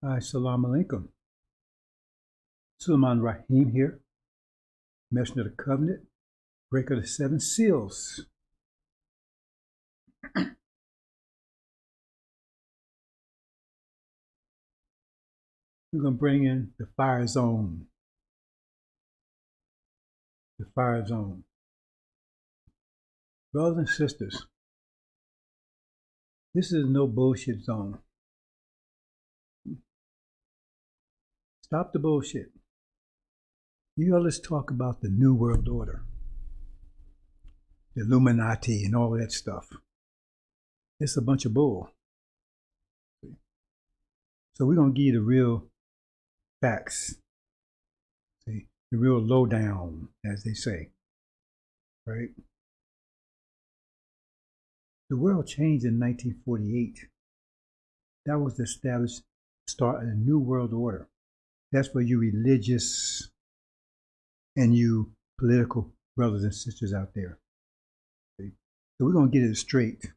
Assalamu alaikum. Sulaiman Rahim here, Messenger of the Covenant, breaker of the seven seals. We're going to bring in the fire zone. The fire zone. Brothers and sisters, this is no bullshit zone. Stop the bullshit. You all let's talk about the New World Order, the Illuminati, and all that stuff. It's a bunch of bull. So we're going to give you the real facts. See, the real lowdown, as they say. Right? The world changed in 1948. That was the established start of a new world order. That's for you religious and you political brothers and sisters out there. Okay? So we're going to get it straight.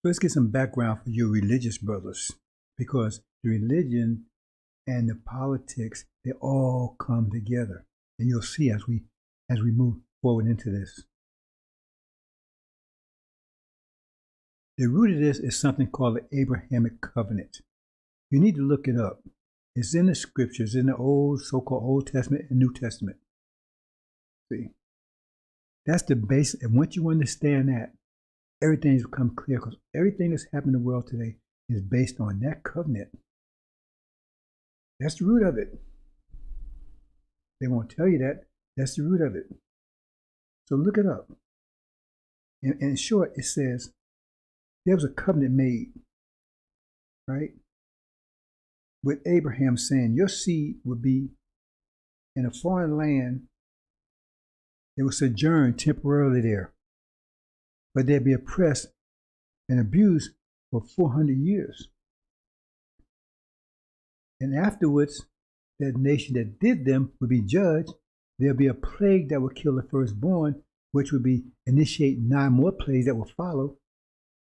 Let's get some background for you religious brothers, because the religion and the politics, they all come together. And you'll see as we move forward into this. The root of this is something called the Abrahamic covenant. You need to look it up. It's in the scriptures, in the old, so-called Old Testament and New Testament. See, that's the base. And once you understand that, everything's become clear, because everything that's happening in the world today is based on that covenant. That's the root of it. They won't tell you that. That's the root of it. So look it up. In short, it says there was a covenant made, right, with Abraham, saying your seed would be in a foreign land. They would sojourn temporarily there, but they'd be oppressed and abused for 400 years. And afterwards, that nation that did them would be judged. There'll be a plague that will kill the firstborn, which would be initiate 9 more plagues that will follow.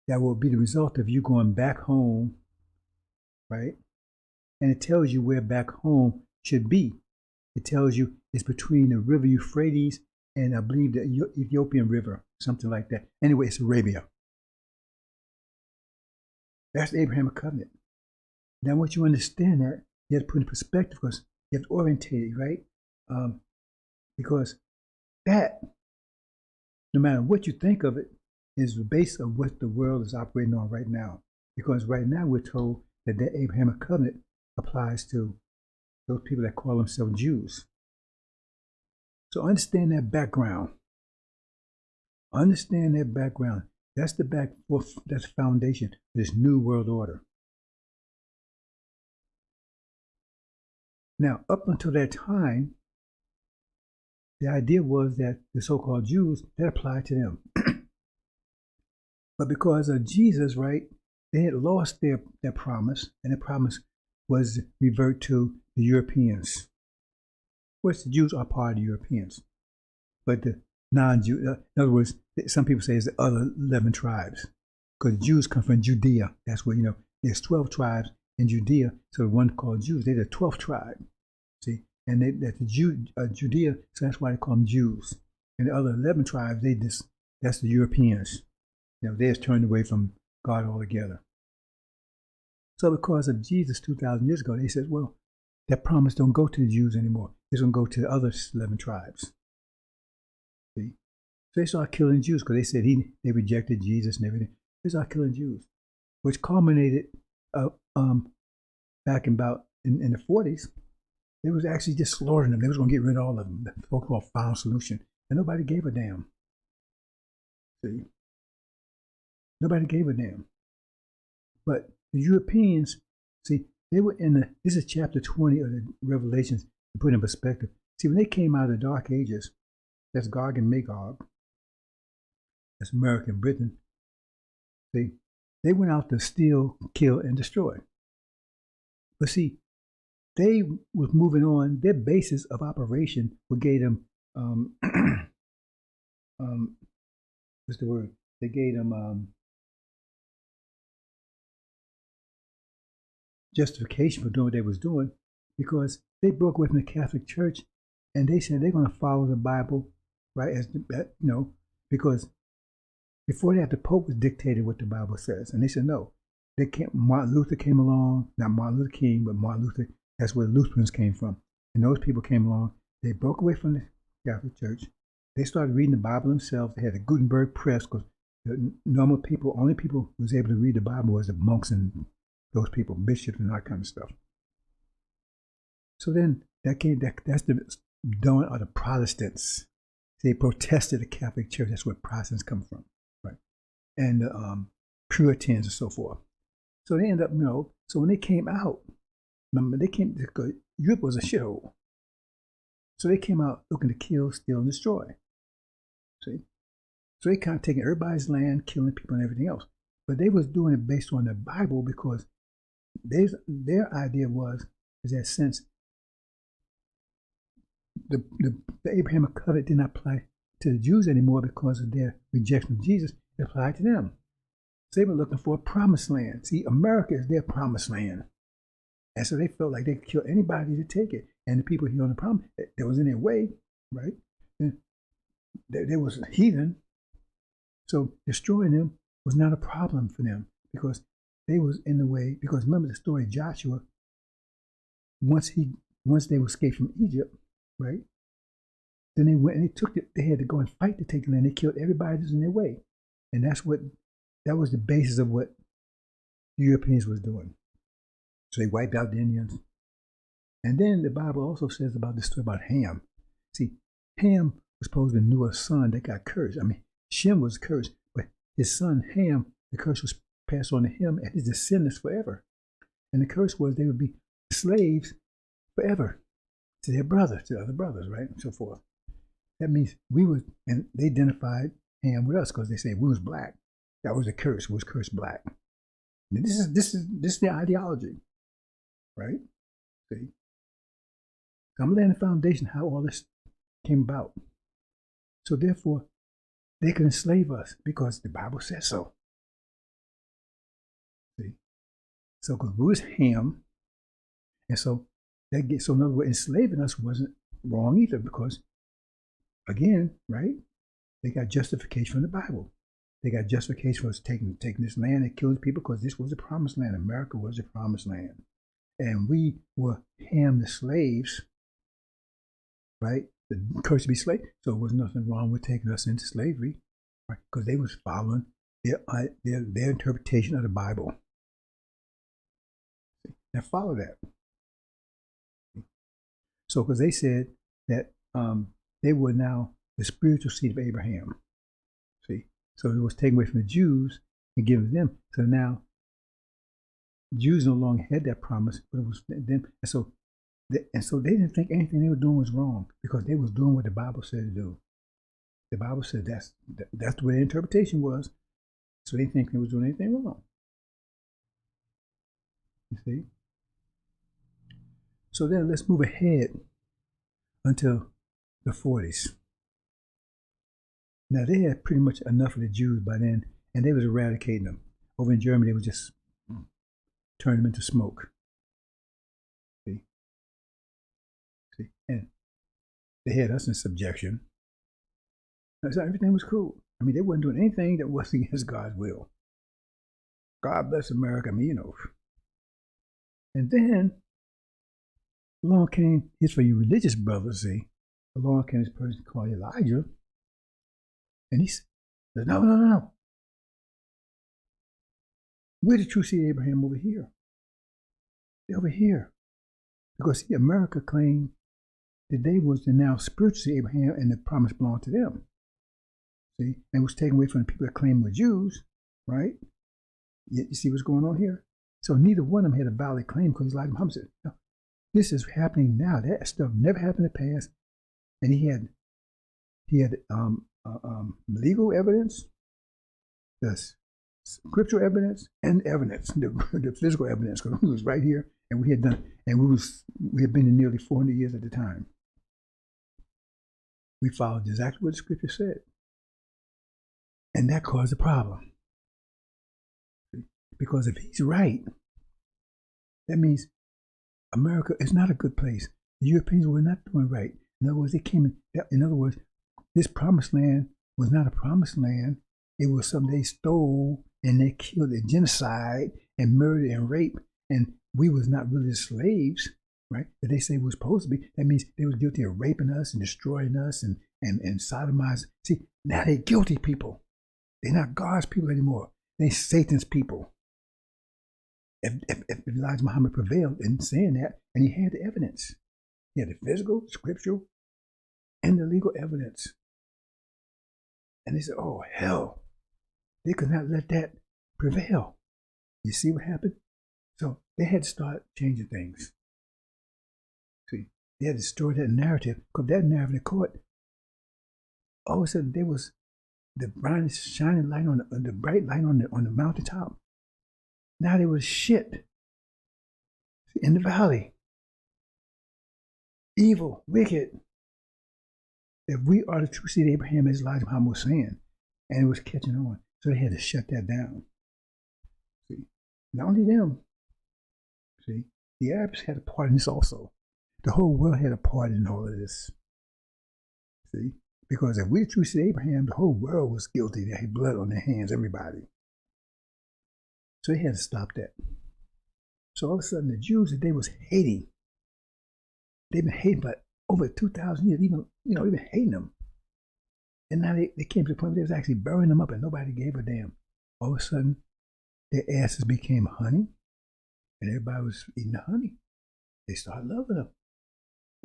That will be the result of you going back home, right? And it tells you where back home should be. It tells you it's between the river Euphrates and I believe the Ethiopian River, something like that. Anyway, it's Arabia. That's the Abrahamic covenant. Now, once you understand that, you have to put it in perspective, because you have to orientate it, right? Because that, no matter what you think of it, is the base of what the world is operating on right now. Because right now we're told that the Abrahamic covenant applies to those people that call themselves Jews. So understand that background. Understand that background. That's the that's the foundation of this new world order. Now, up until that time, the idea was that the so-called Jews, that applied to them. But because of Jesus, right, they had lost their promise, and the promise was revert to the Europeans. Of course, the Jews are part of the Europeans, but the non-Jew, in other words, some people say it's the other 11 tribes, because Jews come from Judea. That's where, there's 12 tribes in Judea, so the one called Jews, they're the 12th tribe, see, and that's Judea, so that's why they call them Jews. And the other 11 tribes, that's the Europeans. They just turned away from God altogether. So because of Jesus 2,000 years ago, they said, well, that promise don't go to the Jews anymore. It's going to go to the other 11 tribes. See? So they started killing Jews, because they said they rejected Jesus and everything. They started killing Jews, which culminated back in the 40s. They was actually just slaughtering them. They was going to get rid of all of them. The so-called final solution. And nobody gave a damn. See? Nobody gave a damn. But the Europeans, see, they were this is chapter 20 of the Revelations, to put in perspective. See, when they came out of the Dark Ages, that's Gog and Magog, that's America and Britain, see, they went out to steal, kill, and destroy. But see, they was moving on, their basis of operation what gave them, what's the word? They gave them, justification for doing what they was doing, because they broke away from the Catholic Church, and they said they're going to follow the Bible, right? Because before that, the Pope was dictating what the Bible says, and they said no. They can't. Martin Luther came along, not Martin Luther King, but Martin Luther. That's where the Lutherans came from, and those people came along. They broke away from the Catholic Church. They started reading the Bible themselves. They had a Gutenberg press, because the normal people, only people who was able to read the Bible was the monks and those people, bishops and that kind of stuff. So then that's the dawn of the Protestants. They protested the Catholic Church. That's where Protestants come from, right? And the Puritans and so forth. So they end up, so when they came out, remember, Europe was a shithole. So they came out looking to kill, steal, and destroy. See? So they kind of taking everybody's land, killing people and everything else. But they was doing it based on the Bible, because their idea is that since the Abrahamic covenant did not apply to the Jews anymore because of their rejection of Jesus, it applied to them. So they were looking for a promised land. See, America is their promised land. And so they felt like they could kill anybody to take it. And the people here on the promise, that was in their way, right? They was heathen. So destroying them was not a problem for them, because they was in the way. Because remember the story of Joshua, once they escaped from Egypt, right? Then they went and they had to go and fight to take the land. They killed everybody that was in their way. And that was the basis of what the Europeans was doing. So they wiped out the Indians. And then the Bible also says about this story about Ham. See, Ham was supposed to be Noah's son that got cursed. I mean, Shem was cursed, but his son Ham, the curse was passed on to him and his descendants forever. And the curse was they would be slaves forever to their brothers, to other brothers, right? And so forth. That means and they identified Ham with us because they say we was black. That was the curse, we was cursed black. And this is their ideology, right? See? So I'm laying the foundation how all this came about. So therefore, they could enslave us because the Bible says so. See? So because we was Ham, and so so in other words, enslaving us wasn't wrong either, because again, right? They got justification from the Bible. They got justification for taking this land and killing people, because this was the promised land. America was the promised land. And we were Ham the slaves, right? The curse to be slave. So there was nothing wrong with taking us into slavery, right? Because they was following their interpretation of the Bible. Now follow that. So because they said that they were now the spiritual seed of Abraham. See, so it was taken away from the Jews and given them. So now Jews no longer had that promise, but it was them. And so they didn't think anything they were doing was wrong, because they was doing what the Bible said to do. The Bible said that's the way the interpretation was. So they didn't think they was doing anything wrong. You see? So then let's move ahead until the 40s. Now they had pretty much enough of the Jews by then, and they was eradicating them. Over in Germany, they was just turning them into smoke. See? And they had us in subjection. So everything was cool. I mean, they wasn't doing anything that was against God's will. God bless America. I mean, And then along came, here's for you religious brothers, see, along came this person called Elijah, and he said, no. We're the true seed of Abraham over here. They're over here. Because see, America claimed that they was the now spiritual seed of Abraham, and the promise belonged to them. See, and it was taken away from the people that claimed were Jews, right? You see what's going on here? So neither one of them had a valid claim, because Elijah Muhammad said, no, this is happening now. That stuff never happened in the past. And he had legal evidence, the scriptural evidence, and evidence, the physical evidence, because we was right here, and we had been in nearly 400 years at the time. We followed exactly what the scripture said, and that caused a problem. Because if he's right, That means America is not a good place. The Europeans were not doing right. In other words, they came in other words, this promised land was not a promised land. It was something they stole and they killed and genocide and murder and rape. And we was not really slaves, right? That they say we were supposed to be. That means they was guilty of raping us and destroying us and sodomizing. See, now they're guilty people. They're not God's people anymore. They're Satan's people. If Elijah Muhammad prevailed in saying that, and he had the evidence, he had the physical, scriptural, and the legal evidence. And they said, oh, hell, they could not let that prevail. You see what happened? So they had to start changing things. See, they had to destroy that narrative, because that narrative caught. All of a sudden, there was the brightest shining light on the bright light on the mountaintop. Now there was shit in the valley. Evil, wicked. If we are the true seed of Abraham, as Elijah Muhammad was saying, and it was catching on. So they had to shut that down. See, not only them. See, the Arabs had a part in this also. The whole world had a part in all of this. See, because if we the true seed of Abraham, the whole world was guilty. They had blood on their hands, everybody. So they had to stop that. So all of a sudden, the Jews that they was hating, they've been hating for over 2,000 years, even hating them. And now they came to the point where they was actually burning them up and nobody gave a damn. All of a sudden, their asses became honey and everybody was eating the honey. They started loving them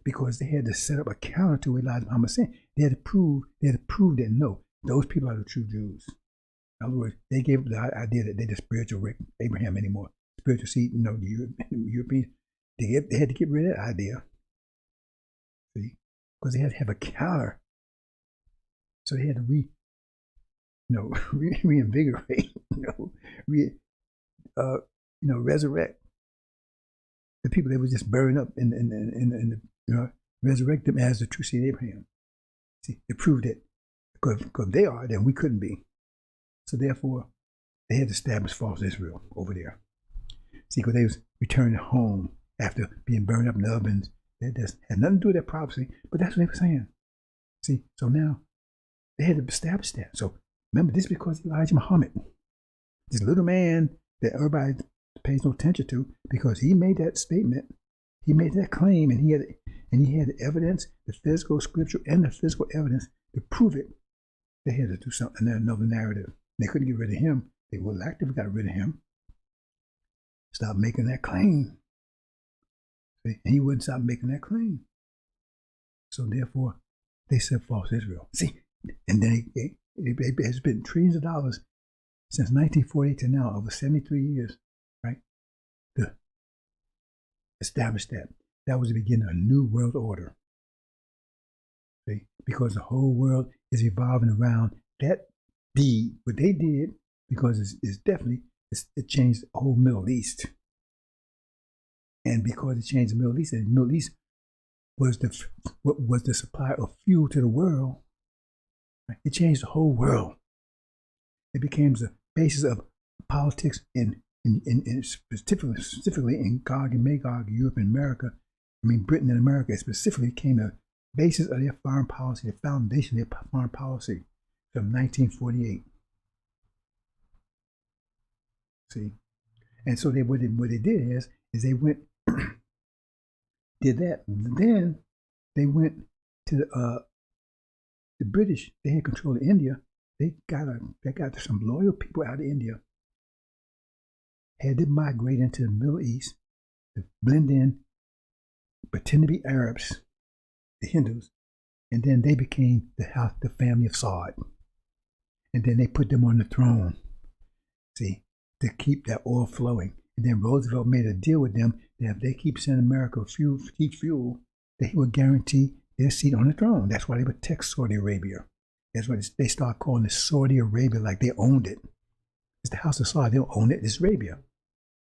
because they had to set up a counter to what Elijah Muhammad said. They had to prove that no, those people are the true Jews. In other words, they gave up the idea that they're the spiritual Abraham anymore. Spiritual seed, the Europeans, they had to get rid of that idea. See? Because they had to have a counter. So they had to reinvigorate, resurrect the people that was just burned up and resurrect them as the true seed of Abraham. See, they proved it. Because if they are, then we couldn't be. So therefore, they had to establish false Israel over there. See, because they was returning home after being burned up in the ovens. That had nothing to do with that prophecy, but that's what they were saying. See, so now they had to establish that. So remember, this is because Elijah Muhammad, this little man that everybody pays no attention to, because he made that statement, he made that claim, and he had the evidence, the physical, scripture, and the physical evidence to prove it. They had to do something, another narrative. They couldn't get rid of him. They would have actively got rid of him. Stop making that claim. See? And he wouldn't stop making that claim. So therefore, they said false Israel. See, and then it has been trillions of dollars since 1948 to now, over 73 years, right? To establish that. That was the beginning of a new world order. See? Because the whole world is evolving around that deed, what they did, because it changed the whole Middle East. And because it changed the Middle East, and the Middle East was the supply of fuel to the world, right? It changed the whole world. It became the basis of politics in specifically in Gog and Magog, Europe and America. I mean, Britain and America specifically became the basis of their foreign policy, the foundation of their foreign policy from 1948. See, and so what they did is they went did that. Then they went to the British. They had control of India. They got some loyal people out of India. Had them migrate into the Middle East to blend in, pretend to be Arabs, the Hindus, and then they became the family of Saud. And then they put them on the throne, see, to keep that oil flowing. And then Roosevelt made a deal with them that if they keep sending America cheap fuel, that he would guarantee their seat on the throne. That's why they would text Saudi Arabia. That's why they start calling it Saudi Arabia, like they owned it. It's the house of Saud. They don't own it. It's Arabia.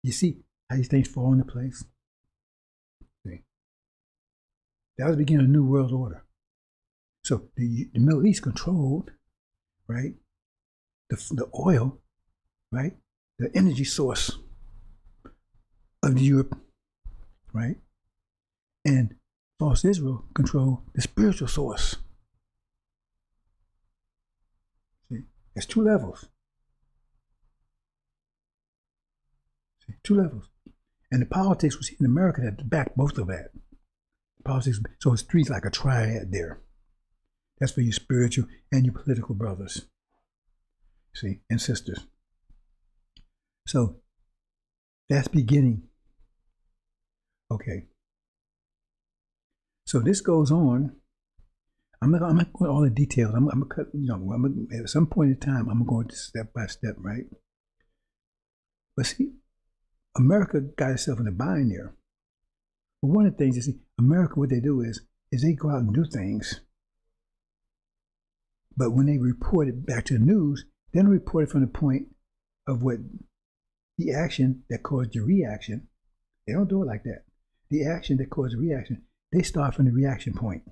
You see how these things fall into place? See? That was the beginning of a new world order. So the Middle East controlled, right, the oil, right, the energy source of Europe right? And false Israel control the spiritual source. See, there's two levels. See, two levels. And the politics was in America that backed both of that. Politics, so it's three, like a triad there. That's for your spiritual and your political brothers, see, and sisters. So that's beginning. Okay. So this goes on. I'm not going to go into all the details. I'm going to cut, at some point in time, I'm going to go step by step, right? But see, America got itself in a bind there. But one of the things, you see, America, what they do is they go out and do things. But when they report it back to the news, they don't report it from the point of what the action that caused the reaction. They don't do it like that. The action that caused the reaction, they start from the reaction point.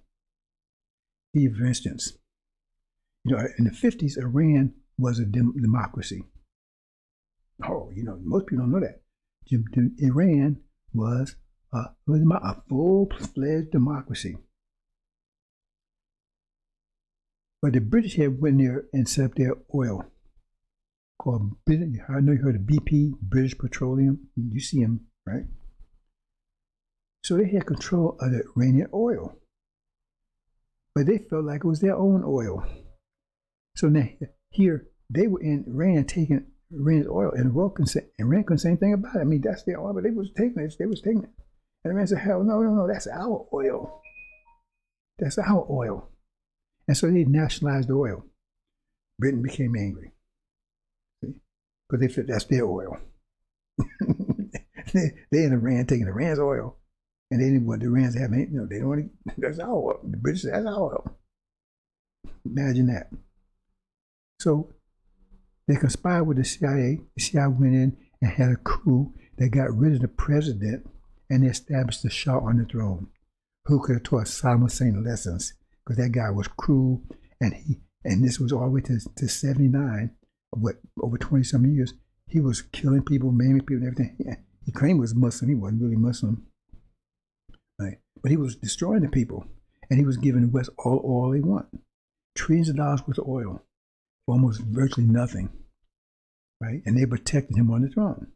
For instance, in the 50s, Iran was a democracy. Oh, most people don't know that. Iran was a full-fledged democracy. But the British had went there and set up their oil called, I know you heard of BP, British Petroleum. You see them, right? So they had control of the Iranian oil. But they felt like it was their own oil. So now here, they were in Iran taking Iran's oil, and Iran couldn't say anything about it. I mean, that's their oil, but they was taking it. And Iran said, hell, no, that's our oil. That's our oil. And so they nationalized the oil. Britain became angry. Because they said that's their oil. they in Iran taking Iran's oil. And they didn't want the Iranians to have any, they don't want to, that's our oil. The British said, that's our oil. Imagine that. So they conspired with the CIA. The CIA went in and had a coup that got rid of the president and established the Shah on the throne, who could have taught Saddam Hussein lessons, because that guy was cruel, and this was all the way to 79, over 20 some years. He was killing people, maiming people, and everything. He claimed he was Muslim. He wasn't really Muslim, right? But he was destroying the people, and he was giving the West all oil they want, trillions of dollars worth of oil, for almost virtually nothing, right? And they protected him on the throne.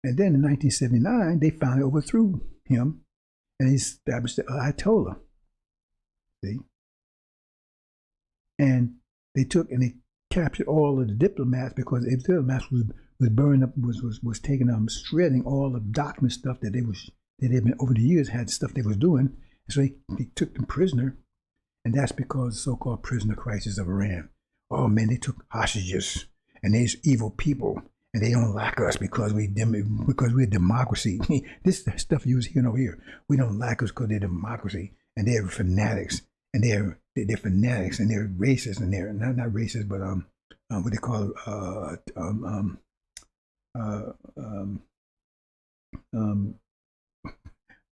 And then in 1979, they finally overthrew him, and he established the Ayatollah. See? And they took and they captured all of the diplomats, because the diplomats was burning up, was taking shredding all the document stuff that they'd been over the years had stuff they was doing. And so they took them prisoner, and that's because the so-called prisoner crisis of Iran. Oh man, they took hostages, and these evil people, and they don't like us because we're a democracy. This stuff you was hearing over here. We don't like us because they're democracy, and they're fanatics, and they're fanatics, and they're racist, and they're not racist, but what they call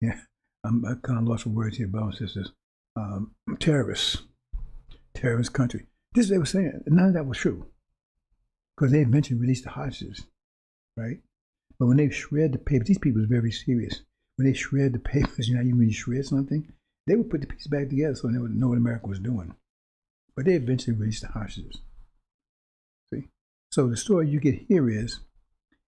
yeah, I kind of lost the words here, brothers and sisters. Terrorist country. This they were saying. None of that was true, because they eventually released the hostages, right? But when they shred the papers, these people are very serious. When they shred the papers, when you shred something, they would put the pieces back together so they would know what America was doing. But they eventually released the hostages. See? So the story you get here is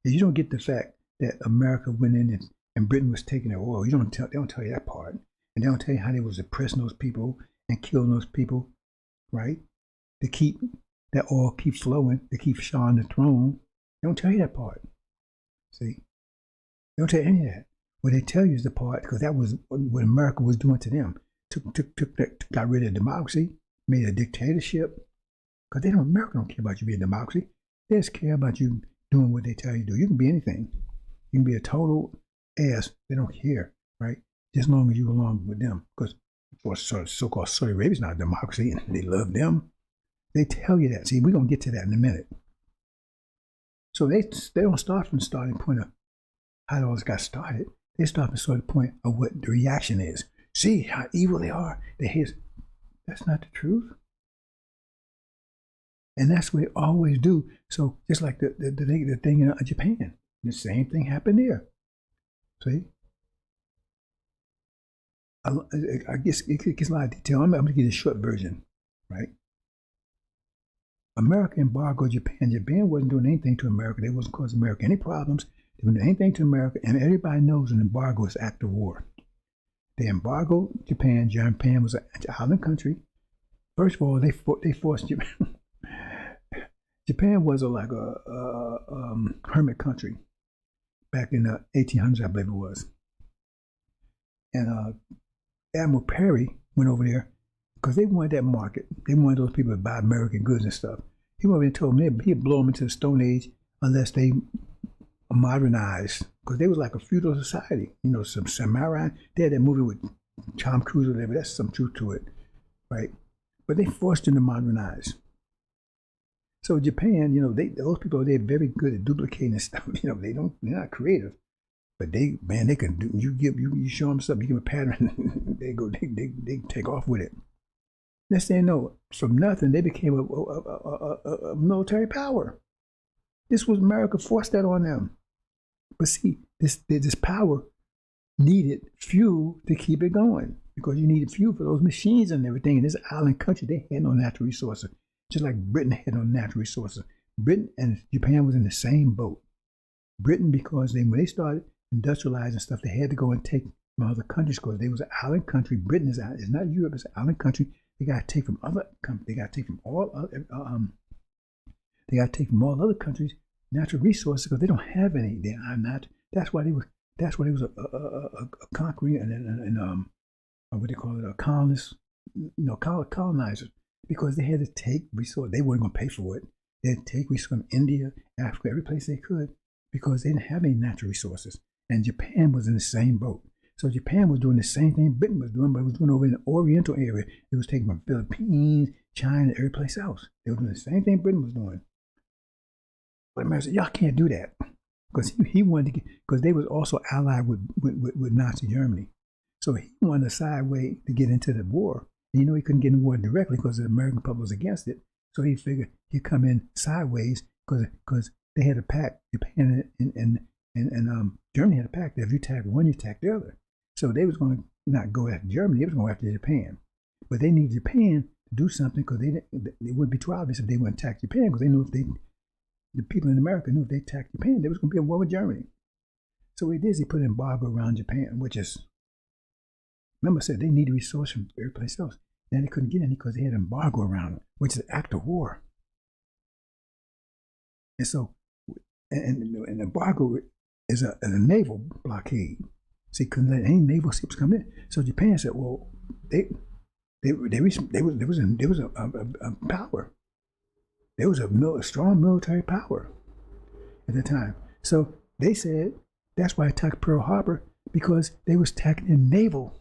you don't get the fact that America went in and Britain was taking their oil. They don't tell you that part. And they don't tell you how they was oppressing those people and killing those people, right? To keep that oil keep flowing, to keep Shah on the throne. They don't tell you that part. See? They don't tell you any of that. What they tell you is the part, because that was what America was doing to them. Got rid of democracy, made a dictatorship. Because America don't care about you being a democracy. They just care about you doing what they tell you to do. You can be anything. You can be a total ass. They don't care, right? Just as long as you go along with them. Because so-called Saudi Arabia is not a democracy, and they love them. They tell you that. See, we're going to get to that in a minute. So they don't start from the starting point of how it all got started. They start from the starting point of what the reaction is. See how evil they are. That's not the truth. And that's what they always do. So just like the thing in Japan, the same thing happened there. See, I guess it gets a lot of detail. I'm going to give you the short version, right? America embargoed Japan. Japan wasn't doing anything to America. They wasn't causing America any problems. They weren't doing anything to America, and everybody knows an embargo is an act of war. They embargoed Japan. Japan was an island country. First of all, they forced Japan. Japan was like a hermit country back in the 1800s, I believe it was. And Admiral Perry went over there because they wanted that market. They wanted those people to buy American goods and stuff. He went over and told them he'd blow them into the Stone Age unless they modernized, because they was like a feudal society. You know, some samurai. They had that movie with Tom Cruise or whatever. That's some truth to it, right? But they forced them to modernize. So Japan, you know, those people, they're very good at duplicating stuff. You know, they're not creative, but they can do. You show them something, you give them a pattern, they take off with it. Next thing you know, from nothing, they became a military power. This was America forced that on them. But see, this power needed fuel to keep it going, because you needed fuel for those machines and everything. In this island country, they had no natural resources, just like Britain had no natural resources. Britain and Japan was in the same boat. Britain, because when they started industrializing stuff, they had to go and take from other countries because they was an island country. Britain is not Europe; it's an island country. They got to take from other countries. They got to take from all they got to take from all other countries natural resources because they don't have any. They are not. That's why they was. That's why they was a conquering and what they call it, a colonist. Colonizers, because they had to take resources. They weren't going to pay for it. They had to take resources from India, Africa, every place they could, because they didn't have any natural resources. And Japan was in the same boat. So Japan was doing the same thing Britain was doing, but it was doing over in the Oriental area. It was taking from Philippines, China, every place else. They were doing the same thing Britain was doing. But America said, y'all can't do that. Because he wanted to get, because they was also allied with Nazi Germany. So he wanted a side way to get into the war. And you know he couldn't get in the war directly because the American public was against it. So he figured he'd come in sideways because they had a pact. Japan and Germany had a pact that if you attack one, you attack the other. So they was going to not go after Germany, they was going after Japan. But they needed Japan to do something because they wouldn't be too obvious if they wouldn't attack Japan, because they knew the people in America knew if they attacked Japan, there was going to be a war with Germany. So what he did is he put an embargo around Japan, which is, remember I said they needed resources from every place else. Then they couldn't get any because they had an embargo around them, which is an act of war. And so, and an embargo is a naval blockade. See, couldn't let any naval ships come in. So Japan said, well, there was a power. There was a strong military power at the time. So they said that's why I attacked Pearl Harbor, because they was attacking the naval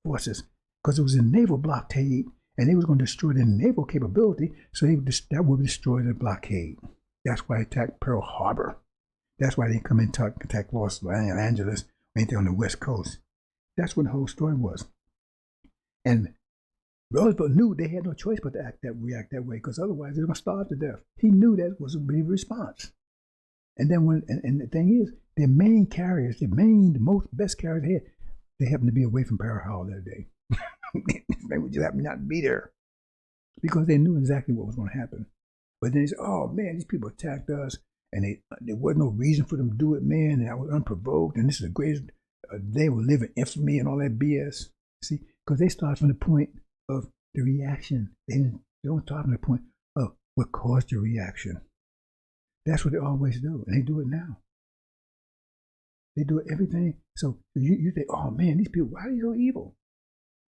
forces, because it was a naval blockade and they was going to destroy the naval capability. So that would destroy the blockade. That's why I attacked Pearl Harbor. That's why they didn't come and attack Los Angeles or anything on the West Coast. That's what the whole story was. And Roosevelt knew they had no choice but to react that way, because otherwise they were going to starve to death. He knew that was a big response. And then and the thing is, their main carriers, the best carriers they had, they happened to be away from Pearl Harbor that day. They would just happen not to be there, because they knew exactly what was going to happen. But then they said, "Oh man, these people attacked us, and there wasn't no reason for them to do it, man. And I was unprovoked, and this is the greatest. They will live in infamy and all that BS." See, because they start from the point of the reaction. They don't talk from the point of what caused the reaction. That's what they always do, and they do it now. They do everything. So you think, oh man, these people, why are they so evil?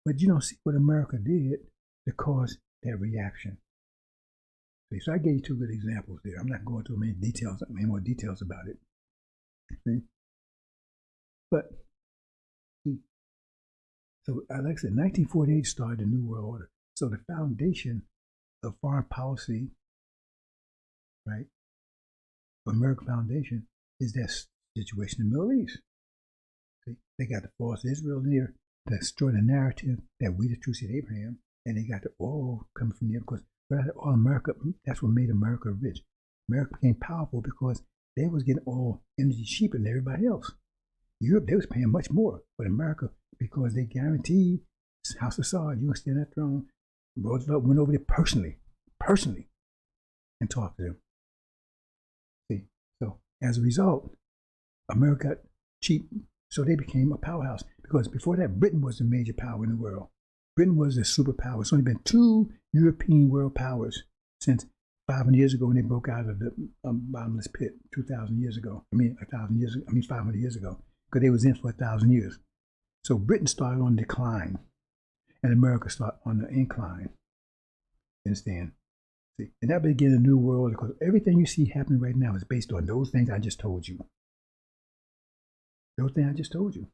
But you don't see what America did to cause that reaction. See, so I gave you two good examples there. I'm not going into many more details about it. See? But see, so like I said, 1948 started the New World Order. So the foundation of foreign policy, right, American foundation, is that situation in the Middle East. See? They got to force Israel there to destroy the narrative that we the true seed of Abraham, and they got the oil coming from there, because all America, that's what made America rich. America became powerful because they was getting oil energy cheaper than everybody else. Europe, they was paying much more. But America, because they guaranteed House of Saud, you can stay on that throne. Roosevelt went over there personally, and talked to them. See, so as a result, America got cheap, so they became a powerhouse. Because before that, Britain was the major power in the world. Britain was a superpower. It's only been 2 European world powers since 500 years ago when they broke out of the bottomless pit 2,000 years ago. 1,000 years ago. 500 years ago, because they was in for 1,000 years. So Britain started on decline, and America started on the incline. You understand? See, and that began a new world, because everything you see happening right now is based on those things I just told you. Those things I just told you.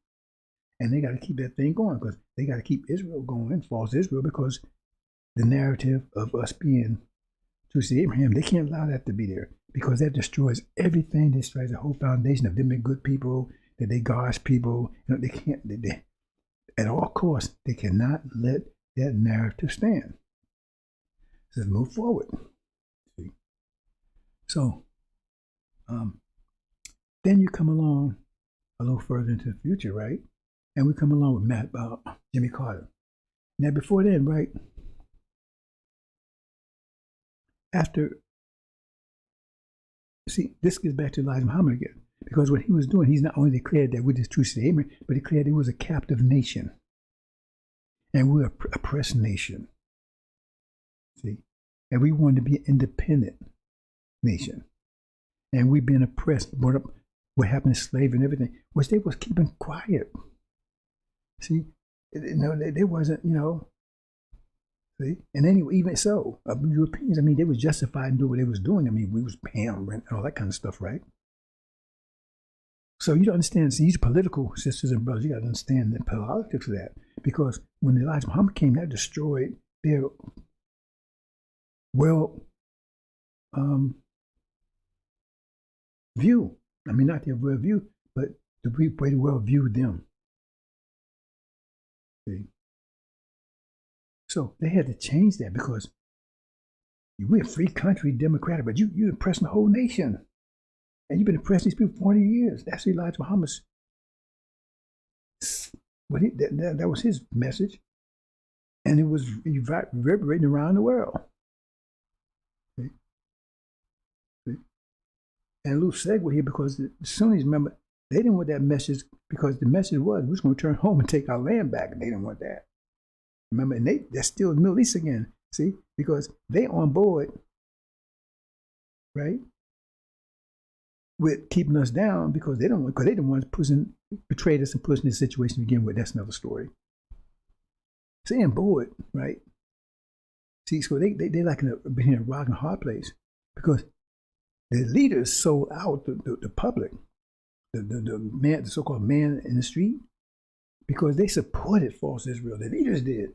And they got to keep that thing going, because they got to keep Israel going, false Israel, because the narrative of us being true seed Abraham, they can't allow that to be there, because that destroys everything. It destroys the whole foundation of them being good people, that they God's people. You know, they can't, at all costs, they cannot let that narrative stand. So let's move forward. See? So, then you come along a little further into the future, right? And we come along with Jimmy Carter. Now, before then, right, after, see, this gets back to Elijah Muhammad again, because what he was doing, he's not only declared that we're the true seed of Abraham, but declared he was a captive nation, and we're an oppressed nation. See, and we wanted to be an independent nation, and we've been oppressed, brought up what happened to slavery and everything, which they was keeping quiet. See, they wasn't, see, and anyway, even so, Europeans, they was justified in doing what they was doing. We was paying rent and all that kind of stuff, right? So you don't understand, see, these political sisters and brothers, you got to understand the politics of that, because when Elijah Muhammad came, that destroyed their view. Not their world view, but the way the world viewed them. See? So they had to change that, because we're a free country, democratic, but you're oppressing the whole nation. And you've been oppressing these people for 40 years. That's Elijah Muhammad's, that was his message. And it was reverberating around the world. See? See? And a little segue here, because the Sunnis, remember, they didn't want that message, because the message was, we're just going to return home and take our land back. And they didn't want that. Remember, and they're still in the Middle East again, see? Because they on board, right, with keeping us down, because they didn't want to betrayed us and put us in this situation to begin with. That's another story. So they're on board, right? See, so they like being in a rock and hard place, because the leaders sold out the public, the so-called man in the street, because they supported false Israel. The leaders did.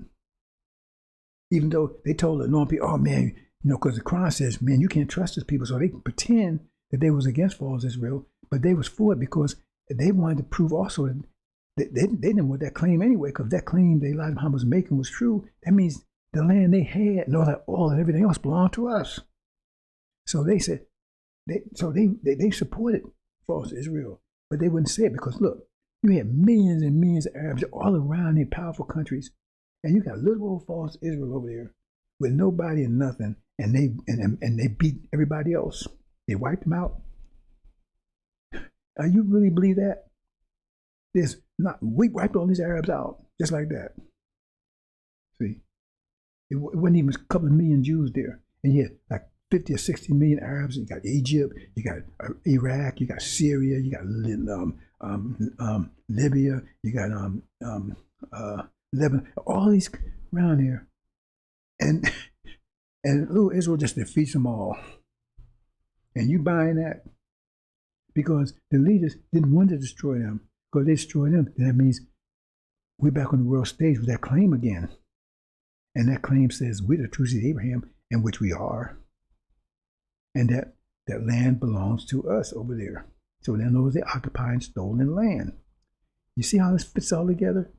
Even though they told the normal people, oh man, because the Quran says, man, you can't trust these people. So they pretend that they was against false Israel, but they was for it, because they wanted to prove also that they didn't want that claim anyway, because that claim that Elijah Muhammad was making was true. That means the land they had and all that oil and everything else belonged to us. So they said, they supported false Israel, but they wouldn't say it, because look, you had millions and millions of Arabs all around in powerful countries, and you got little old false Israel over there with nobody and nothing, and they beat everybody else. They wiped them out. You really believe that? We wiped all these Arabs out just like that. See, it wasn't even a couple of million Jews there, and you had like 50 or 60 million Arabs. You got Egypt, you got Iraq, you got Syria, you got Libya, you got Lebanon, all these around here, and little Israel just defeats them all. And you buying that? Because the leaders didn't want to destroy them, because they destroyed them. Then that means we're back on the world stage with that claim again, and that claim says we're the true seed of Abraham, in which we are, and that land belongs to us over there. So in other words, they're occupying stolen land. You see how this fits all together?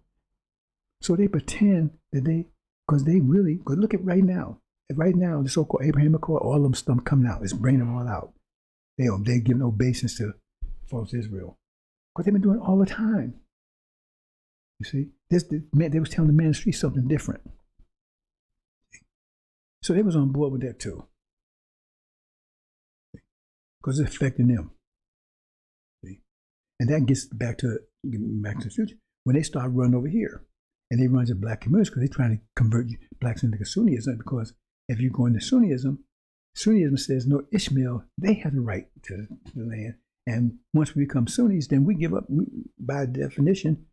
So they pretend that because look at right now. Right now, the so-called Abraham Accord, all of them stuff coming out. It's bringing them all out. They're giving obeisance to false Israel. Because they've been doing it all the time. You see, they was telling the man in the street something different. So they was on board with that too. Because it's affecting them. See? And that gets back to the future. When they start running over here, and they run to black communities because they're trying to convert blacks into Sunniism, because if you go into Sunniism says no Ishmael, they have the right to the land. And once we become Sunnis, then we give up, by definition,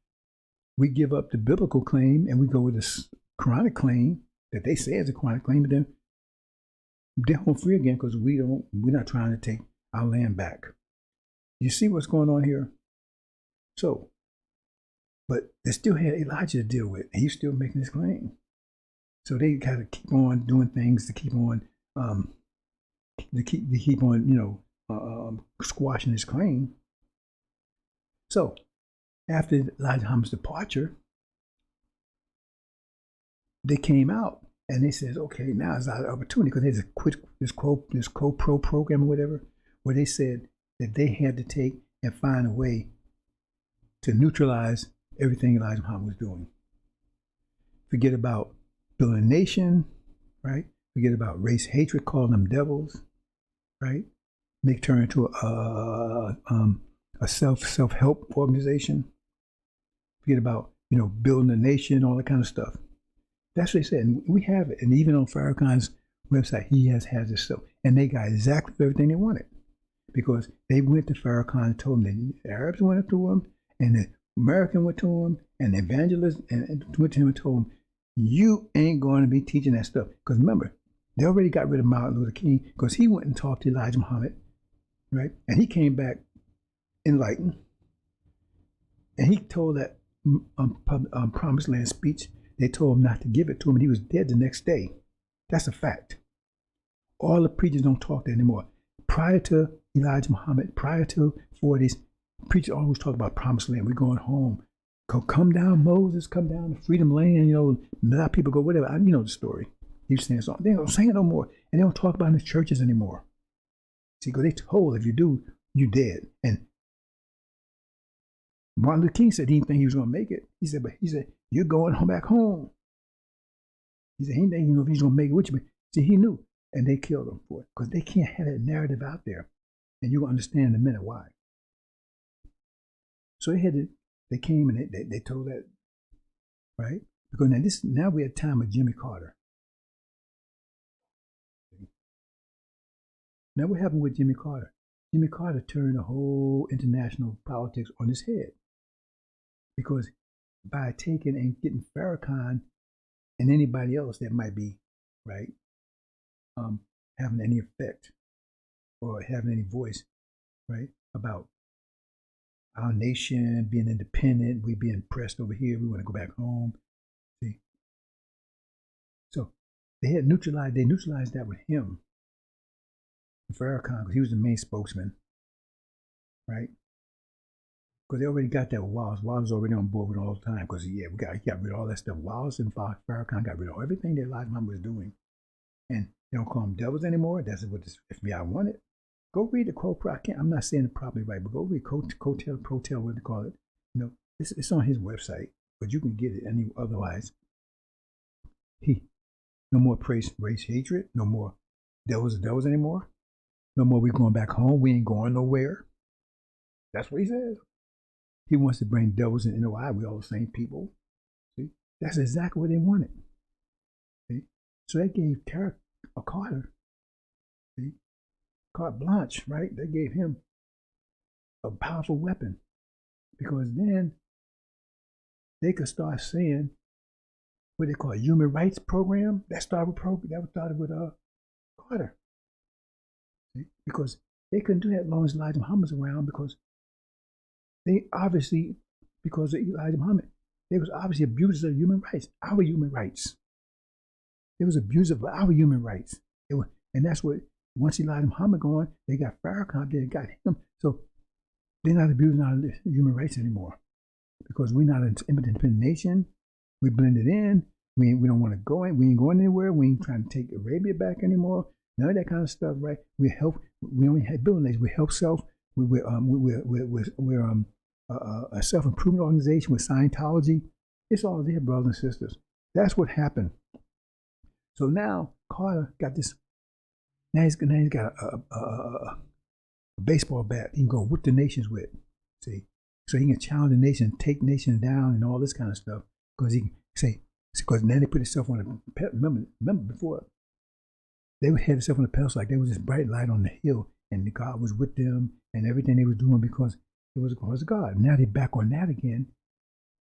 we give up the biblical claim and we go with this Quranic claim that they say is a Quranic claim, but then they're home free again because we're not trying to take our land back. You see what's going on here? So, but they still had Elijah to deal with, and he's still making his claim. So they got to keep on doing things to keep on, squashing his claim. So, after Elijah Muhammad's departure, they came out and they said, okay, now is our opportunity, because there's this co-pro program or whatever, where they said that they had to take and find a way to neutralize everything Elijah Muhammad was doing. Forget about building a nation, right? Forget about race hatred, calling them devils, right? Make turn into a self-help organization. Forget about building a nation, all that kind of stuff. That's what they said, and we have it. And even on Farrakhan's website, he has this stuff, and they got exactly everything they wanted, because they went to Farrakhan and told him the Arabs went to him, and the American went to him, and the evangelists and went to him and told him, you ain't going to be teaching that stuff. Because remember, they already got rid of Martin Luther King because he went and talked to Elijah Muhammad, right? And he came back enlightened, and he told that Promised Land speech. They told him not to give it to him, and he was dead the next day. That's a fact. All the preachers don't talk that anymore. Prior to Elijah Muhammad, prior to 40s, preachers always talk about Promised Land. We're going home. Come down, Moses, come down to freedom land. A lot of people go, whatever. You know the story. He was saying something. They don't say it no more. And they don't talk about it in the churches anymore. See, because they told if you do, you dead. And Martin Luther King said he didn't think he was going to make it. He said, you're going back home. He said he didn't know if he's going to make it with you. See, he knew. And they killed him for it. Because they can't have that narrative out there. And you'll understand in a minute why. So they came and they told that, right? Because now we're at the time of Jimmy Carter. Now what happened with Jimmy Carter? Jimmy Carter turned the whole international politics on his head. Because by taking and getting Farrakhan and anybody else that might be, right, having any effect or having any voice, right, about our nation being independent, we being pressed over here, we want to go back home. See? So they neutralized that with him, Farrakhan, because he was the main spokesman, right? Because they already got that with Wallace. Wallace was already on board with it all the time, because he got rid of all that stuff. Wallace and Farrakhan got rid of everything that Elijah Muhammad was doing. And they don't call them devils anymore. That's what the FBI wanted. Go read the quote. I'm not saying it properly right, but go read Protel, what they call it. It's on his website, but you can get it otherwise. No more race hatred, no more devils anymore. No more we going back home, we ain't going nowhere. That's what he says. He wants to bring devils in NOI, we all the same people. See? That's exactly what they wanted. See? So they gave Carter, see? Carte blanche, right? They gave him a powerful weapon, because then they could start saying what they call a human rights program. That started with Carter. See? Because they couldn't do that as long as Elijah Muhammad was around, because they obviously, because of Elijah Muhammad, they was obviously abusers of human rights, our human rights. They was abusers of our human rights. And that's what, once Elijah Muhammad gone, they got Farrakhan, they got him. So they're not abusing our human rights anymore, because we're not an independent nation. We blended in. We don't want to go in. We ain't going anywhere. We ain't trying to take Arabia back anymore. None of that kind of stuff, right? We only have building nations. We help self. We're a self-improvement organization with Scientology. It's all there, brothers and sisters. That's what happened. So now Carter got this. Now he's got a baseball bat he can go whip the nations with. See, so he can challenge the nation, take nations down, and all this kind of stuff. Because he can say, because now they put themselves on a remember before they would have themselves on a pedestal like there was this bright light on the hill, and God was with them, and everything they was doing because it was because of God. Now they're back on that again.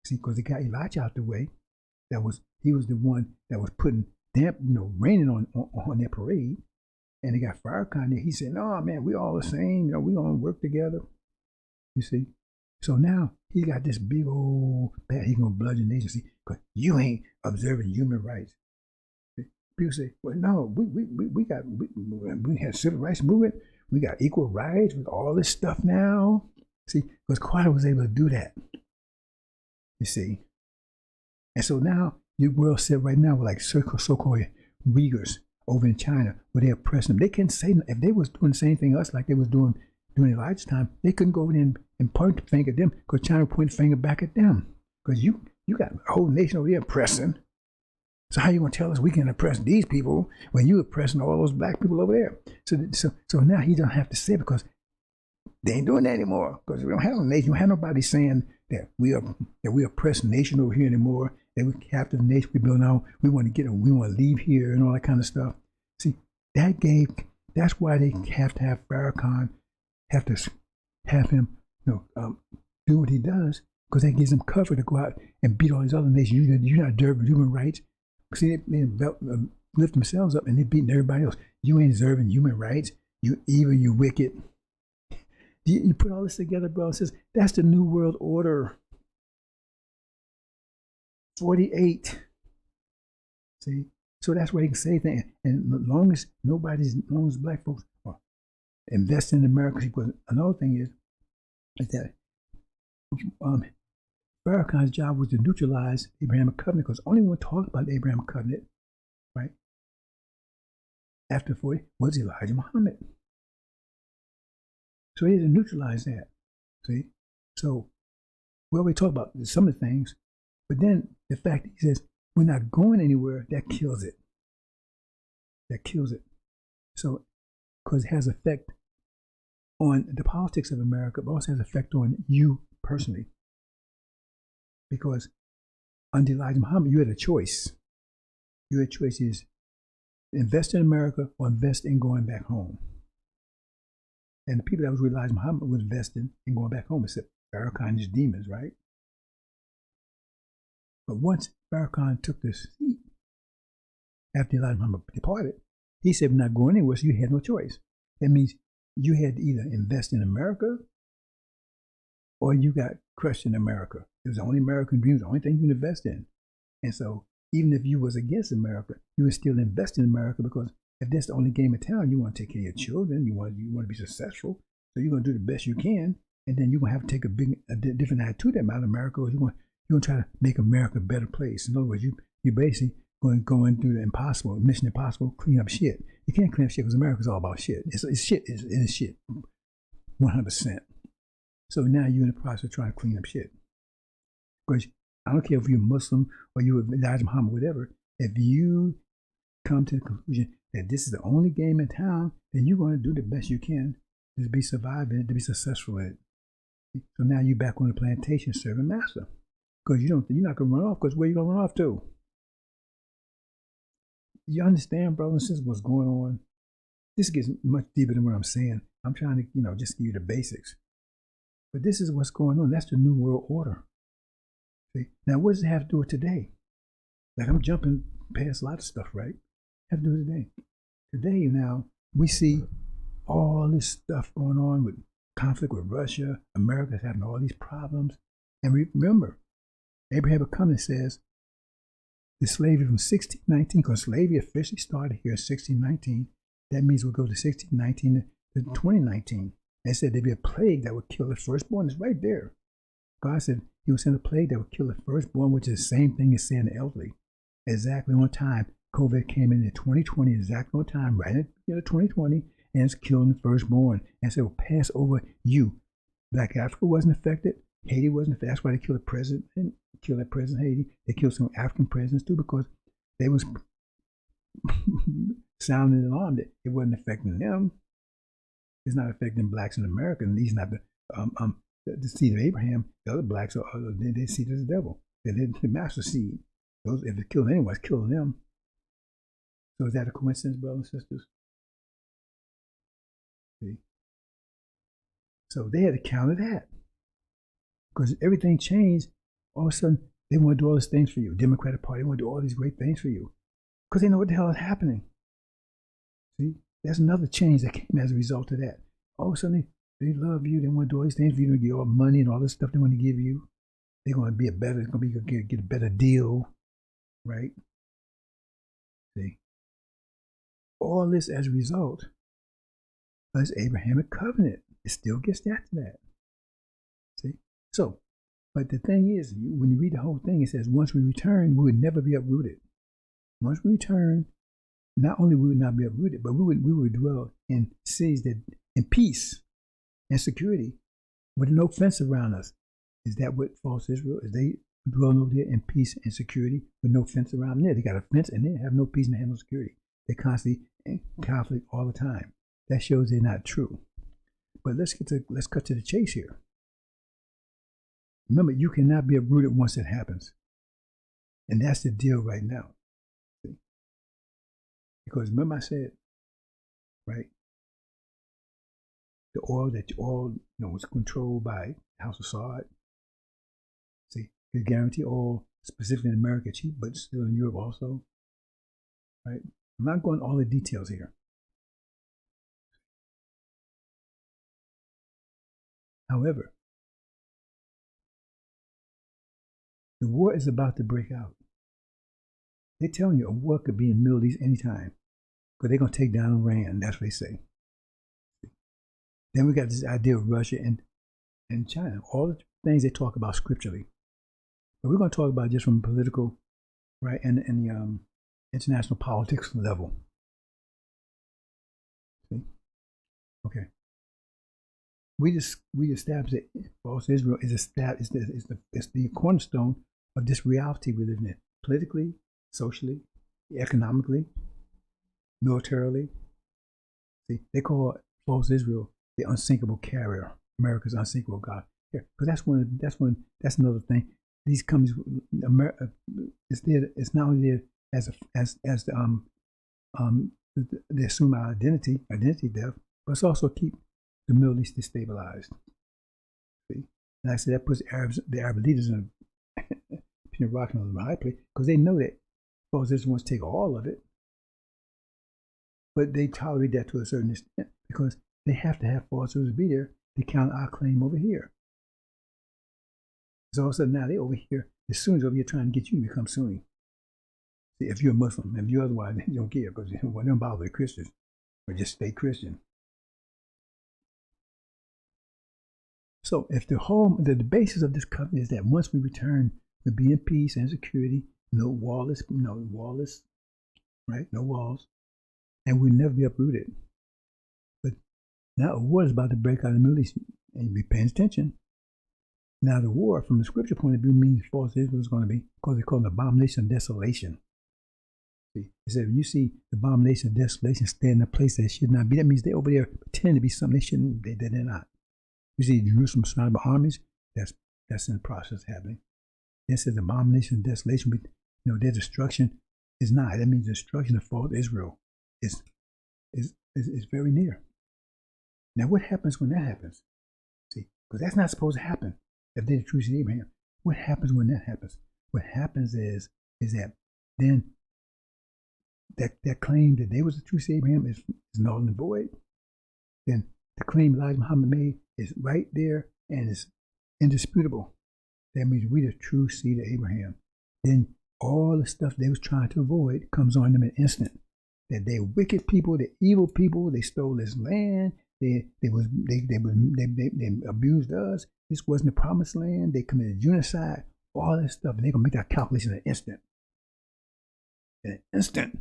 See, because they got Elijah out the way. He was the one that was putting damp, raining on their parade. And they got Farrakhan there. He said, "No, man, we all the same. We gonna work together." You see. So now he got this big old bat. He gonna bludgeon nations. See, because you ain't observing human rights. See? People say, "Well, no, we had civil rights movement. We got equal rights. We got all this stuff now." See, because Carter was able to do that. You see. And so now your world set right now with like so-called Uyghurs over in China, where they oppress them. They can't say, if they was doing the same thing to us like they was doing during Elijah's time, they couldn't go over there and point the finger at them, because China would point the finger back at them. Because you got a whole nation over there oppressing. So how you gonna tell us we can oppress these people when you oppressing all those black people over there? So now he don't have to say it, because they ain't doing that anymore. Because we don't have a nation. We don't have nobody saying that we oppress nation over here anymore. That we captive the nation we build now. We want to leave here and all that kind of stuff. See, that's why they have to have Farrakhan, have to have him, do what he does, because that gives them cover to go out and beat all these other nations. You're not observing human rights. See, they lift themselves up and they're beating everybody else. You ain't observing human rights. You evil, you wicked. You put all this together, bro. It says that's the New World Order. 48. See, so that's why you can say things. And as long as black folks are investing in America, because another thing is that Farrakhan's job was to neutralize the Abrahamic covenant, because only one talked about the Abrahamic covenant, right? After 40 was Elijah Muhammad. So he had to neutralize that. See, so we talk about some of the things. But then the fact he says we're not going anywhere, that kills it. That kills it. So, because it has effect on the politics of America, but also has effect on you personally. Because under Elijah Muhammad, you had a choice. Your choice is invest in America or invest in going back home. And the people that was with Elijah Muhammad was investing in going back home, except Farrakhan and his demons, right? But once Farrakhan took the seat, after Elijah Muhammad departed, he said, "We're not going anywhere," so you had no choice. That means you had to either invest in America or you got crushed in America. It was the only American dream, the only thing you can invest in. And so even if you was against America, you would still invest in America, because if that's the only game in town, you want to take care of your children, you want to be successful, so you're going to do the best you can, and then you're going to have to take a different attitude about America, or you're going to try to make America a better place. In other words, you basically going to go and do the impossible, mission impossible, clean up shit. You can't clean up shit because America's all about shit. It's shit. It's shit. 100%. So now you're in the process of trying to clean up shit. Because I don't care if you're Muslim or you're Elijah Muhammad, whatever. If you come to the conclusion that this is the only game in town, then you're going to do the best you can to be surviving, to be successful in it. So now you're back on the plantation serving master. Because you're not going to run off, because where you going to run off to? You understand, brothers and sisters, what's going on? This gets much deeper than what I'm saying. I'm trying to, just give you the basics. But this is what's going on. That's the New World Order. See? Now, what does it have to do with today? Like, I'm jumping past a lot of stuff, right? Have to do with today. Today, now, we see all this stuff going on with conflict with Russia. America's having all these problems. And remember, Abraham Covenant says the slavery from 1619, because slavery officially started here in 1619. That means we'll go to 1619 to 2019. They said there'd be a plague that would kill the firstborn. It's right there. God said he would send a plague that would kill the firstborn, which is the same thing as saying the elderly. Exactly on time. COVID came in 2020, exactly on time, right at the 2020, and it's killing the firstborn. And so it will pass over you. Black Africa wasn't affected. Haiti wasn't. That's why they killed the president and killed that president of Haiti. They killed some African presidents too because they was sounding an alarm that it wasn't affecting them. It's not affecting blacks in America. And these not the seed of Abraham. The other blacks are they seed of the devil. They're the master seed. Those if it killed anyone, it's killing them. So is that a coincidence, brothers and sisters? See? So they had to counter that because everything changed. All of a sudden, they want to do all these things for you. Democratic Party want to do all these great things for you because they know what the hell is happening. See, that's another change that came as a result of that. All of a sudden, they love you. They want to do all these things for you. They get all money and all this stuff they want to give you. They're going to be they're going to get a better deal, right? See, all this as a result of this Abrahamic covenant. It still gets after that. See, so, but the thing is, when you read the whole thing, it says once we return, we would never be uprooted. Once we return, not only would we not be uprooted, but we would dwell in cities that in peace and security with no fence around us. Is that what false Israel is? They dwelling over there in peace and security with no fence around them. They got a fence and they have no peace and they have no security. They're constantly in conflict all the time. That shows they're not true. But let's cut to the chase here. Remember, you cannot be uprooted once it happens. And that's the deal right now. See? Because remember I said, right, the oil was controlled by House of Saud. See, they guarantee oil, specifically in America, cheap, but still in Europe also. Right? I'm not going into all the details here. However, the war is about to break out. They're telling you a war could be in the Middle East anytime because they're going to take down Iran. That's what they say. Then we got this idea of Russia and China. All the things they talk about scripturally. But we're going to talk about just from political, right, and the international politics level. See? Okay. We established that false Israel is the cornerstone of this reality we live in, politically, socially, economically, militarily. See, they call false Israel the unsinkable carrier, America's unsinkable God. Because that's another thing. These companies, America, it's not only there as they assume our identity theft, but it's also keep the Middle East destabilized. See? And I said that puts the Arab leaders in a rock and a high place because they know that false Israel wants to take all of it, but they tolerate that to a certain extent because they have to have false Israel be there to counter our claim over here. So all of a sudden now they over here, the Sunnis over here trying to get you to become Sunni. See, if you're a Muslim, if you're otherwise, they don't care because they don't bother the Christians, or just stay Christian. So if the basis of this covenant is that once we return, we'll be in peace and security, no walls, right? No walls, and we'll never be uprooted. But now a war is about to break out in the Middle East, and you be paying attention. Now the war, from the scripture point of view, means false Israel is going to be, because they call it abomination of desolation. See, it said when you see the abomination of desolation stand in a place that should not be, that means they over there pretend to be something they shouldn't. They're not. We see Jerusalem surrounded by armies. That's in the process happening. Then it says abomination of desolation. But, their destruction is not. That means the destruction of false Israel is very near. Now, what happens when that happens? See, because that's not supposed to happen. If they're the true seed of Abraham, what happens when that happens? What happens is that then that claim that they was the true seed of Abraham is null and void. Then the claim Elijah Muhammad made is right there and is indisputable. That means we the true seed of Abraham. Then all the stuff they was trying to avoid comes on them in an instant. That they're wicked people, they're evil people, they stole this land, they abused us. This wasn't the promised land. They committed genocide, all that stuff, and they're gonna make that calculation in an instant. In an instant.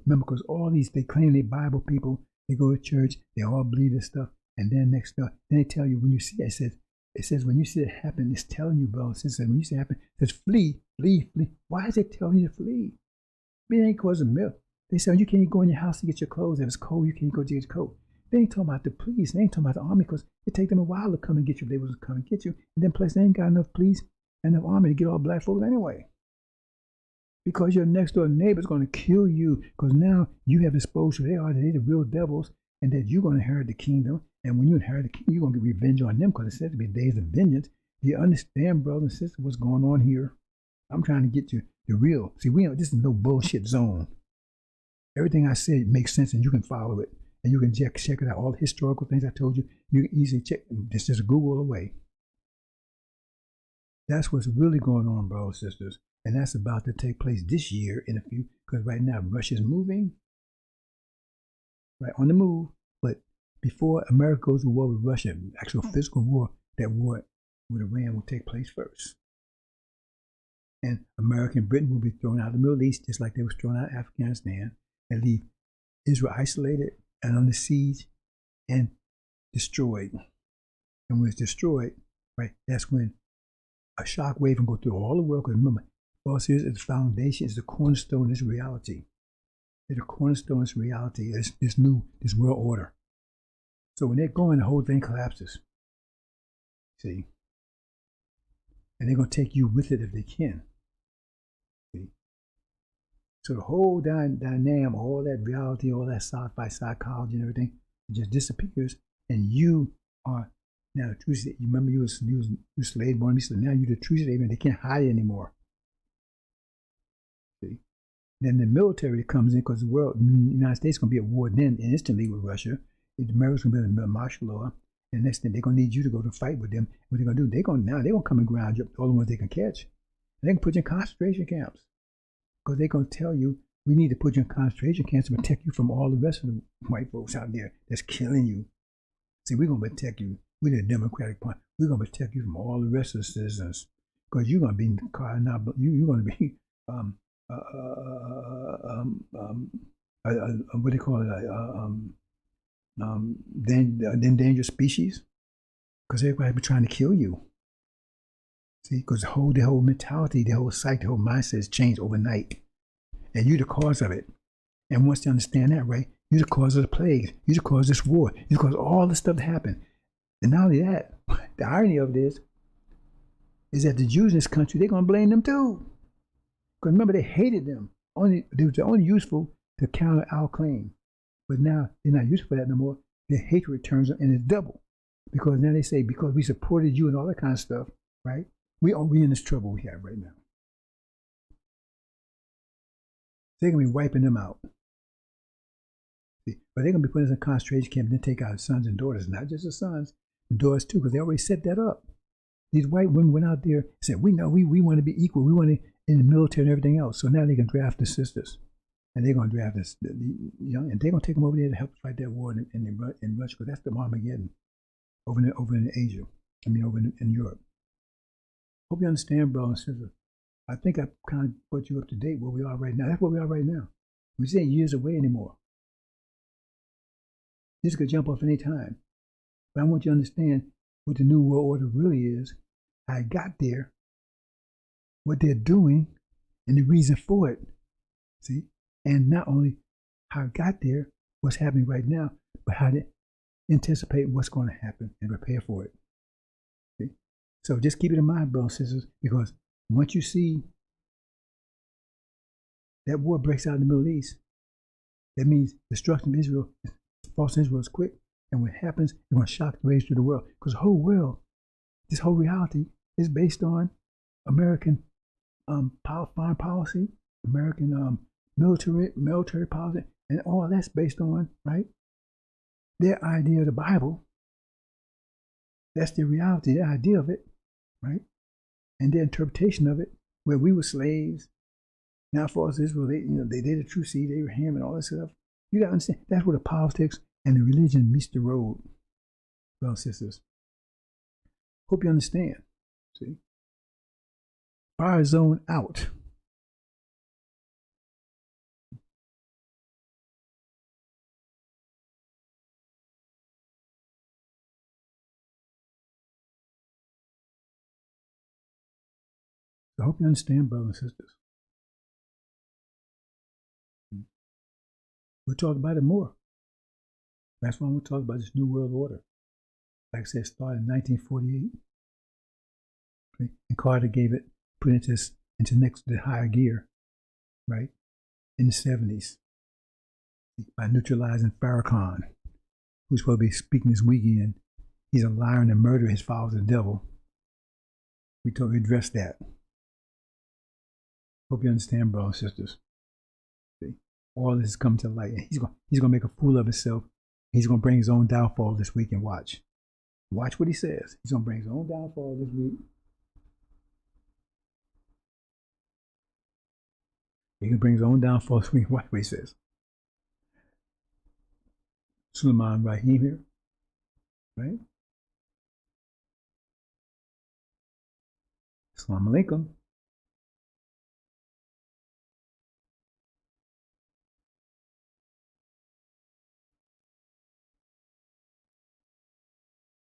Remember, because all these, they claim they Bible people, they go to church, they all believe this stuff, And then next door, then they tell you when you see it, it says when you see it happen, it's telling you, bro. It says when you see it happen, it says flee, flee, flee. Why is it telling you to flee? It ain't causing milk. They say you can't go in your house to get your clothes. If it's cold, you can't go get your coat. They ain't talking about the police. They ain't talking about the army because it take them a while to come and get you. If they was to come and get you, and then plus they ain't got enough police and enough army to get all black folks anyway. Because your next door neighbor's going to kill you because now you have exposed who they are, that they're the real devils, and that you're going to inherit the kingdom. And when you inherit the kingdom, you're going to get revenge on them because it says to be days of vengeance. Do you understand, brothers and sisters, what's going on here? I'm trying to get you the real. See, this is no bullshit zone. Everything I said makes sense and you can follow it. And you can check it out. All the historical things I told you, you can easily check. This is Google away. That's what's really going on, brothers and sisters. And that's about to take place this year in a few, because right now Russia's moving, right on the move. But before America goes to war with Russia, actual physical war, that war with Iran will take place first. And America and Britain will be thrown out of the Middle East, just like they was thrown out of Afghanistan, and leave Israel isolated and under siege and destroyed. And when it's destroyed, right, that's when a shock wave can go through all the world. Because remember, all serious is the foundation, is the cornerstone of this reality. It's the cornerstone of this reality, this world order. So when they're going, the whole thing collapses. See? And they're going to take you with it if they can. See? So the whole dynamic, all that reality, all that sci-fi psychology and everything, it just disappears. And you are now the true slave. You remember you was slave born, so now you're the true slave and they can't hide it anymore. See? Then the military comes in because the United States is going to be at war then instantly with Russia. America's going to be in a martial law. And next thing, they're going to need you to go to fight with them. What they're going to do, they're going to come and ground you up, all the ones they can catch. And they can put you in concentration camps. Because they're going to tell you, we need to put you in concentration camps to protect you from all the rest of the white folks out there that's killing you. See, we're going to protect you. We're the Democratic Party. We're going to protect you from all the rest of the citizens. Because you're going to be in the car now, you're going to be, what do they call it? Endangered species, because everybody be trying to kill you. See, because the whole mentality, the whole psyche, the whole mindset has changed overnight, and you're the cause of it. And once you understand that, right, you're the cause of the plague. You're the cause of this war. You're the cause of all this stuff that happened. And not only that, the irony of it is that the Jews in this country, they're going to blame them too. Because remember, they hated them. They were only useful to counter our claim. But now they're not useful for that no more. Their hatred returns and it's double. Because now they say, because we supported you and all that kind of stuff, right? We in this trouble we have right now. They're going to be wiping them out. See? But they're going to be putting us in a concentration camp and then take our sons and daughters, not just the sons, the daughters too, because they already set that up. These white women went out there and said, we know we want to be equal. We want to in the military and everything else. So now they can draft the sisters. And they're going to draft this, and they're going to take them over there to help fight that war in Russia, because that's the Armageddon over in Asia. Over in Europe. Hope you understand, brothers and sisters. I think I kind of put you up to date where we are right now. That's where we are right now. We ain't years away anymore. This could jump off any time. But I want you to understand what the New World Order really is, how it got there, what they're doing, and the reason for it. See? And not only how it got there, what's happening right now, but how to anticipate what's going to happen and prepare for it. See? So just keep it in mind, brothers and sisters, because once you see that war breaks out in the Middle East, that means destruction of Israel, false Israel is quick. And what happens, it's going to shock the rage through the world. Because the whole world, this whole reality is based on American foreign policy, American military policy, and all that's based on, right, their idea of the Bible. That's their reality, their idea of it, right? And their interpretation of it, where we were slaves. Now for us, Israel, they did the true seed, Abraham, and all that stuff. You gotta understand, that's where the politics and the religion meets the road, brothers and sisters. Hope you understand. See? Fire zone out. I hope you understand, brothers and sisters. We'll talk about it more. That's why we'll talk about this New World Order. Like I said, it started in 1948. Okay? And Carter put it into the higher gear, right, in the 70s by neutralizing Farrakhan, who's supposed to be speaking this weekend. He's a liar and a murderer. His father's the devil. We addressed that. Hope you understand, brothers and sisters. See? All this is coming to light. He's going to make a fool of himself. He's going to bring his own downfall this week, and watch. Watch what he says. He's going to bring his own downfall this week. He can bring his own downfall this week. Watch what he says. Suleiman Rahim here, right? Assalamu alaikum.